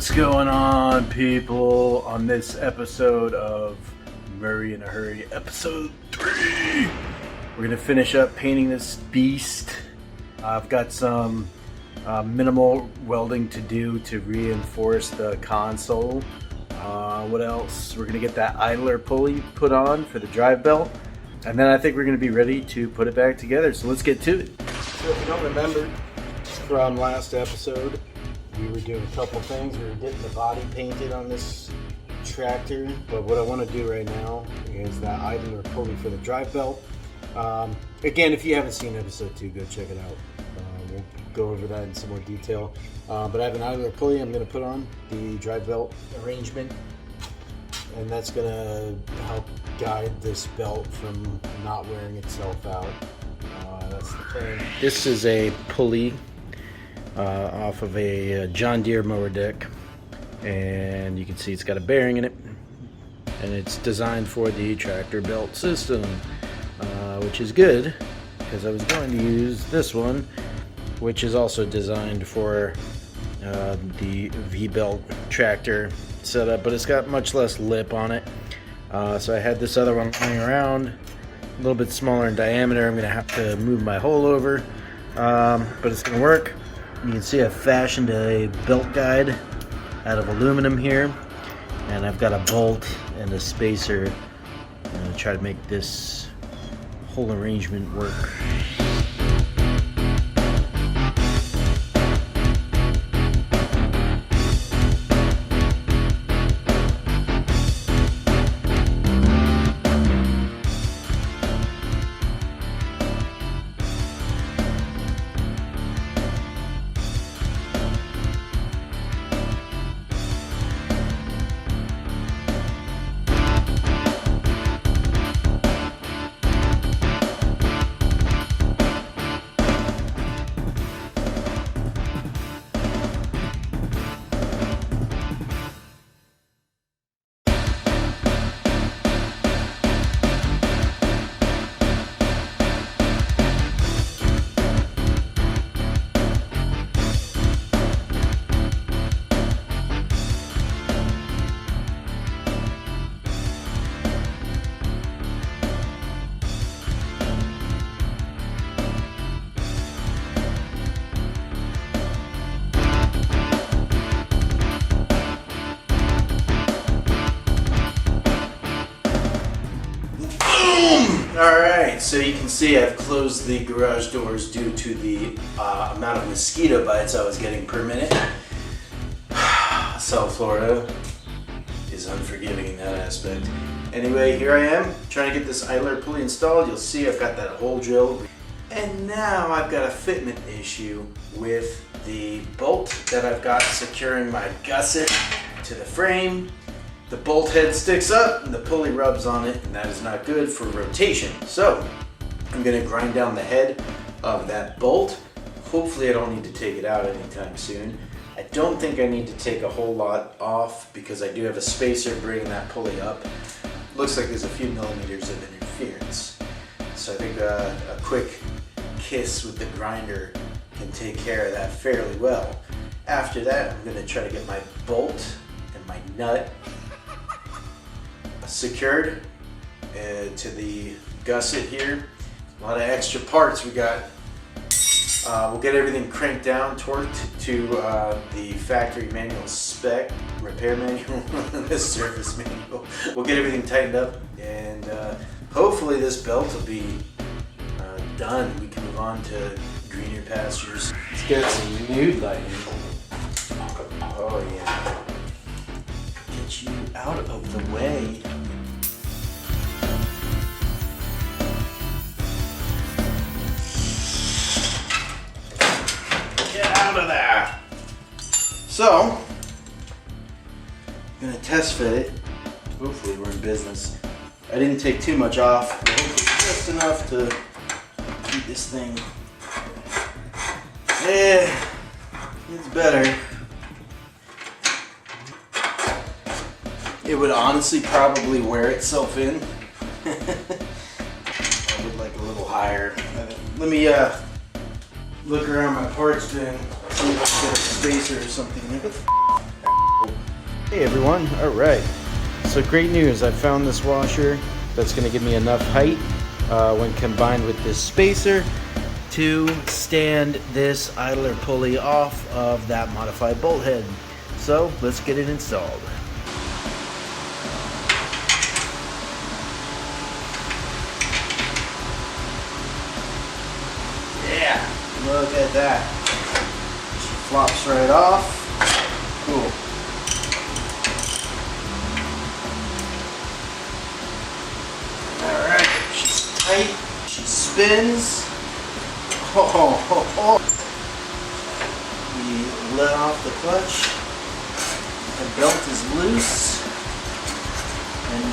What's going on, people? On this episode of Murray in a Hurry, episode 3, we're gonna finish up painting this beast. I've got some minimal welding to do to reinforce the console. What else? We're gonna get that idler pulley put on for the drive belt, and then I think we're gonna be ready to put it back together. So let's get to it. So if you don't remember from last episode, we were doing a couple things. We were getting the body painted on this tractor, but what I want to do right now is that idler pulley for the drive belt. Again, if you haven't seen episode 2, go check it out. We'll go over that in some more detail. But I have an idler pulley I'm going to put on the drive belt arrangement, and that's going to help guide this belt from not wearing itself out. That's the plan. This is a pulley off of a John Deere mower deck, and you can see it's got a bearing in it, and it's designed for the tractor belt system, which is good because I was going to use this one, which is also designed for the V-belt tractor setup, but it's got much less lip on it. So I had this other one lying around, a little bit smaller in diameter. I'm going to have to move my hole over, but it's going to work. You can see I fashioned a belt guide out of aluminum here, and I've got a bolt and a spacer to try to make this whole arrangement work. Alright, so you can see I've closed the garage doors due to the amount of mosquito bites I was getting per minute. South Florida is unforgiving in that aspect. Anyway, here I am trying to get this idler pulley installed. You'll see I've got that hole drilled. And now I've got a fitment issue with the bolt that I've got securing my gusset to the frame. The bolt head sticks up and the pulley rubs on it, and that is not good for rotation. So I'm going to grind down the head of that bolt. Hopefully I don't need to take it out anytime soon. I don't think I need to take a whole lot off because I do have a spacer bringing that pulley up. Looks like there's a few millimeters of interference. So I think a quick kiss with the grinder can take care of that fairly well. After that, I'm going to try to get my bolt and my nut secured to the gusset here. A lot of extra parts we got. We'll get everything cranked down, torqued to the factory manual spec, repair manual, the service manual. We'll get everything tightened up, and hopefully this belt will be done. We can move on to greener pastures. Let's get some nude lighting. Oh yeah. Get you out of the way. Get out of there. So, I'm gonna test fit it. Hopefully we're in business. I didn't take too much off, but hopefully just enough to keep this thing. Yeah, it's better. It would honestly probably wear itself in. I would like a little higher. Let me look around my parts bin, see if I can get a spacer or something. Hey everyone, alright. So great news, I found this washer that's going to give me enough height when combined with this spacer to stand this idler pulley off of that modified bolt head. So let's get it installed. Yeah, look at that. She flops right off. Cool. Alright, she's tight, she spins. We let off the clutch. The belt is loose and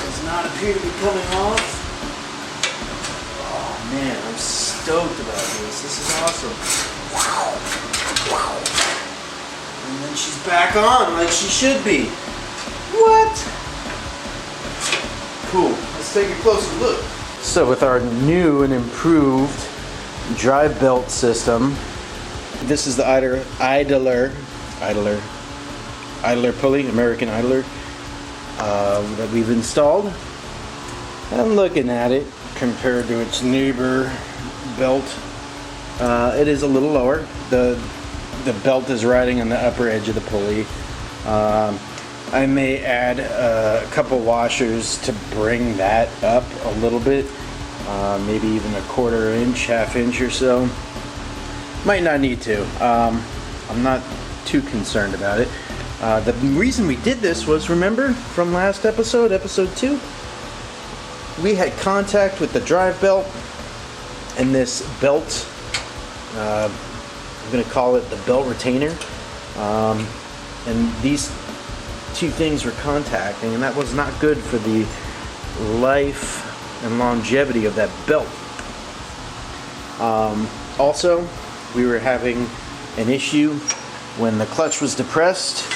does not appear to be coming off. Oh man, I'm stoked about this. This is awesome. And then she's back on like she should be. What? Cool. Let's take a closer look. So with our new and improved drive belt system, this is the idler pulley, American idler, that we've installed. And I'm looking at it compared to its neighbor belt. It is a little lower. The belt is riding on the upper edge of the pulley. I may add a couple washers to bring that up a little bit, maybe even a quarter inch, half inch or so. Might not need to. I'm not too concerned about it. The reason we did this was, remember from last episode, episode 2? We had contact with the drive belt and this belt, I'm going to call it the belt retainer, and these two things were contacting, and that was not good for the life and longevity of that belt. Also, we were having an issue when the clutch was depressed.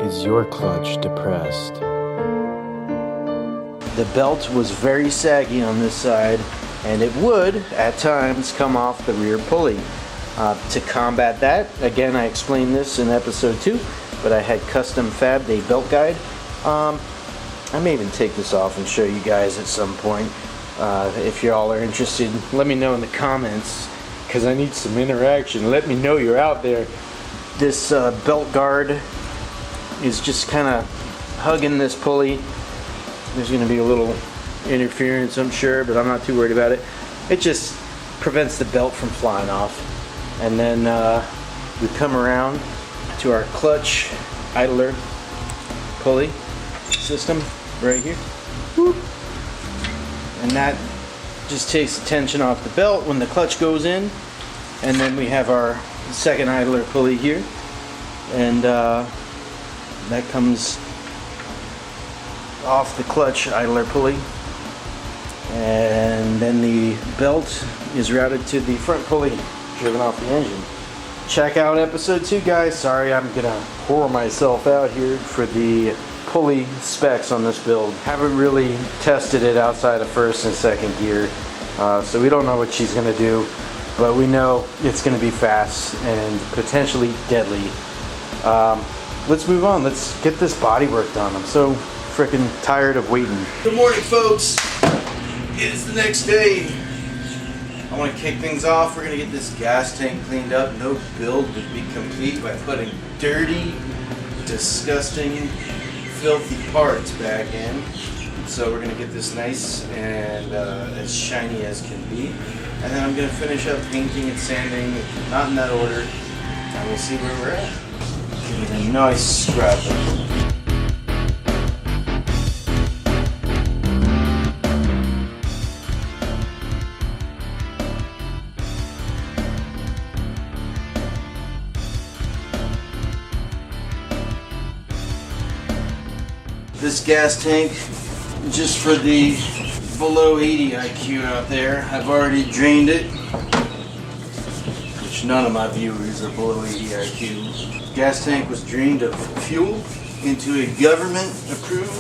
Is your clutch depressed? The belt was very saggy on this side, and it would at times come off the rear pulley. To combat that, again, I explained this in episode 2, but I had custom fabbed a belt guide. I may even take this off and show you guys at some point. If you all are interested, let me know in the comments, because I need some interaction. Let me know you're out there. This belt guard is just kind of hugging this pulley. There's going to be a little interference, I'm sure, but I'm not too worried about it. It just prevents the belt from flying off. And then we come around to our clutch idler pulley system right here. Whoop. And that just takes the tension off the belt when the clutch goes in. And then we have our second idler pulley here. And that comes off the clutch idler pulley. And then the belt is routed to the front pulley driven off the engine. Check out episode 2, guys. Sorry, I'm gonna pour myself out here for the pulley specs on this build. Haven't really tested it outside of first and second gear, so we don't know what she's gonna do, but we know it's gonna be fast and potentially deadly. Let's move on. Let's get this body work done. I'm so freaking tired of waiting. Good morning, folks. It's the next day. I want to kick things off. We're going to get this gas tank cleaned up. No build would be complete by putting dirty, disgusting, filthy parts back in. So we're going to get this nice and as shiny as can be. And then I'm going to finish up painting and sanding, not in that order. And we'll see where we're at. Give it a nice scrub. This gas tank, just for the below 80 IQ out there, I've already drained it, which none of my viewers are below 80 IQ. Gas tank was drained of fuel into a government approved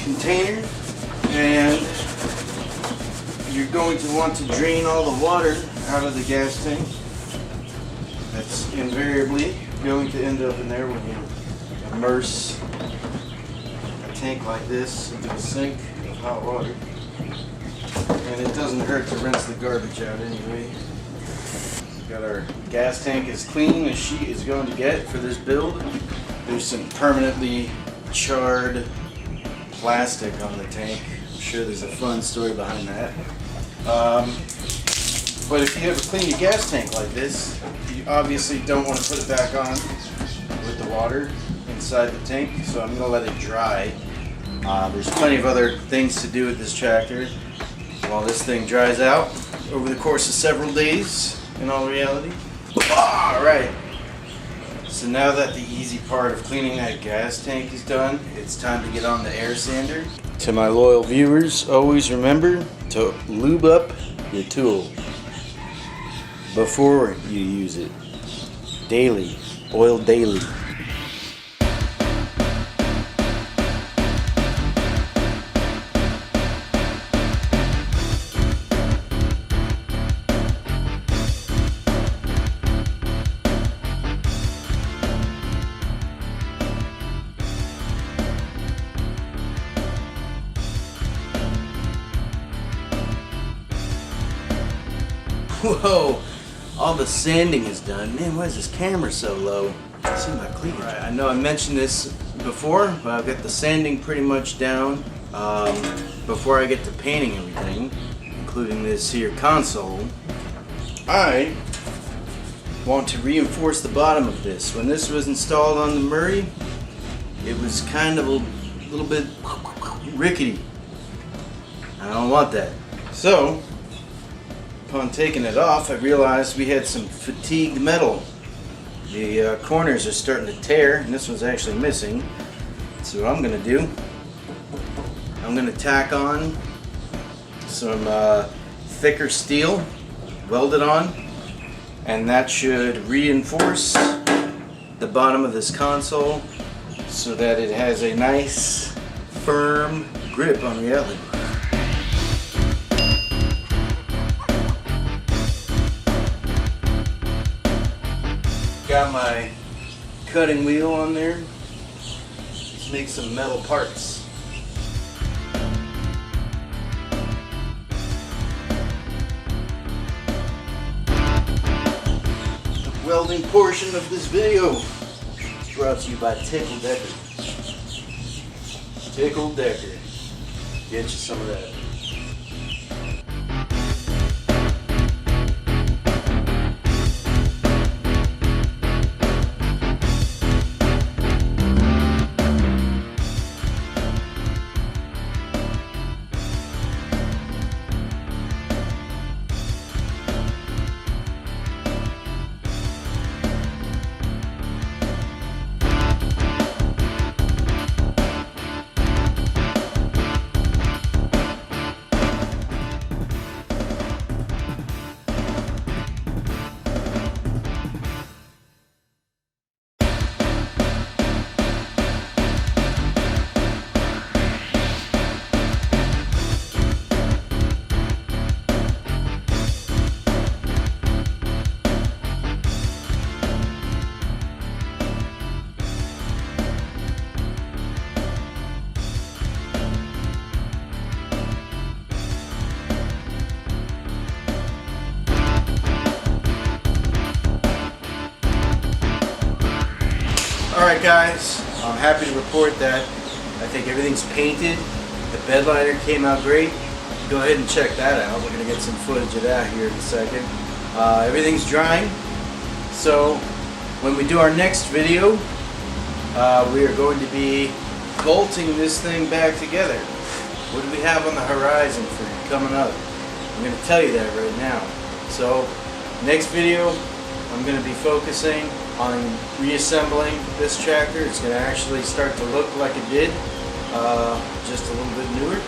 container, and you're going to want to drain all the water out of the gas tank. That It's invariably going to end up in there when you immerse a tank like this into a sink of hot water. And it doesn't hurt to rinse the garbage out anyway. Got our gas tank as clean as she is going to get for this build. There's some permanently charred plastic on the tank. I'm sure there's a fun story behind that. But if you ever clean your gas tank like this, you obviously don't want to put it back on with the water inside the tank, so I'm going to let it dry. There's plenty of other things to do with this tractor while this thing dries out over the course of several days, in all reality. Alright, so now that the easy part of cleaning that gas tank is done, it's time to get on the air sander. To my loyal viewers, always remember to lube up your tool before you use it. Daily. Oil daily. Whoa! All the sanding is done. Man, why is this camera so low? I see my cleavage. Right, I know I mentioned this before, but I've got the sanding pretty much down. Before I get to painting everything, including this here console, I want to reinforce the bottom of this. When this was installed on the Murray, it was kind of a little bit rickety. I don't want that. So, upon taking it off, I realized we had some fatigued metal. The corners are starting to tear, and this one's actually missing. So what I'm going to do, I'm going to tack on some thicker steel, weld it on, and that should reinforce the bottom of this console so that it has a nice, firm grip on the outlet. Got my cutting wheel on there. Let's make some metal parts. The welding portion of this video is brought to you by Tickle Decker. Tickle Decker. Get you some of that. Alright guys, I'm happy to report that I think everything's painted. The bed liner came out great. Go ahead and check that out. We're going to get some footage of that here in a second. Everything's drying. So when we do our next video, we are going to be bolting this thing back together. What do we have on the horizon for coming up? I'm going to tell you that right now. So next video, I'm going to be focusing on reassembling this tractor. It's going to actually start to look like it did, just a little bit newer.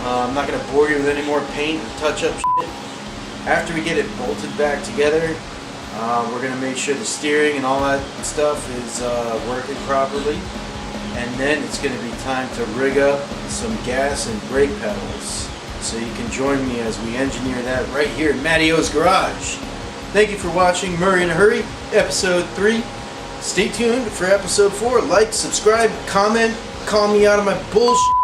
I'm not going to bore you with any more paint and touch-up shit. After we get it bolted back together, we're going to make sure the steering and all that stuff is working properly. And then it's going to be time to rig up some gas and brake pedals. So you can join me as we engineer that right here in Mattio's garage. Thank you for watching Murray in a Hurry, episode 3. Stay tuned for episode 4. Like, subscribe, comment, call me out of my bullshit.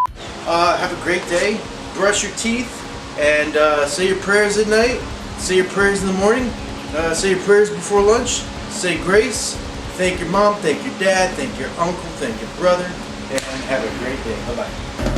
Have a great day. Brush your teeth and say your prayers at night. Say your prayers in the morning. Say your prayers before lunch. Say grace. Thank your mom, thank your dad, thank your uncle, thank your brother, and have a great day. Bye-bye.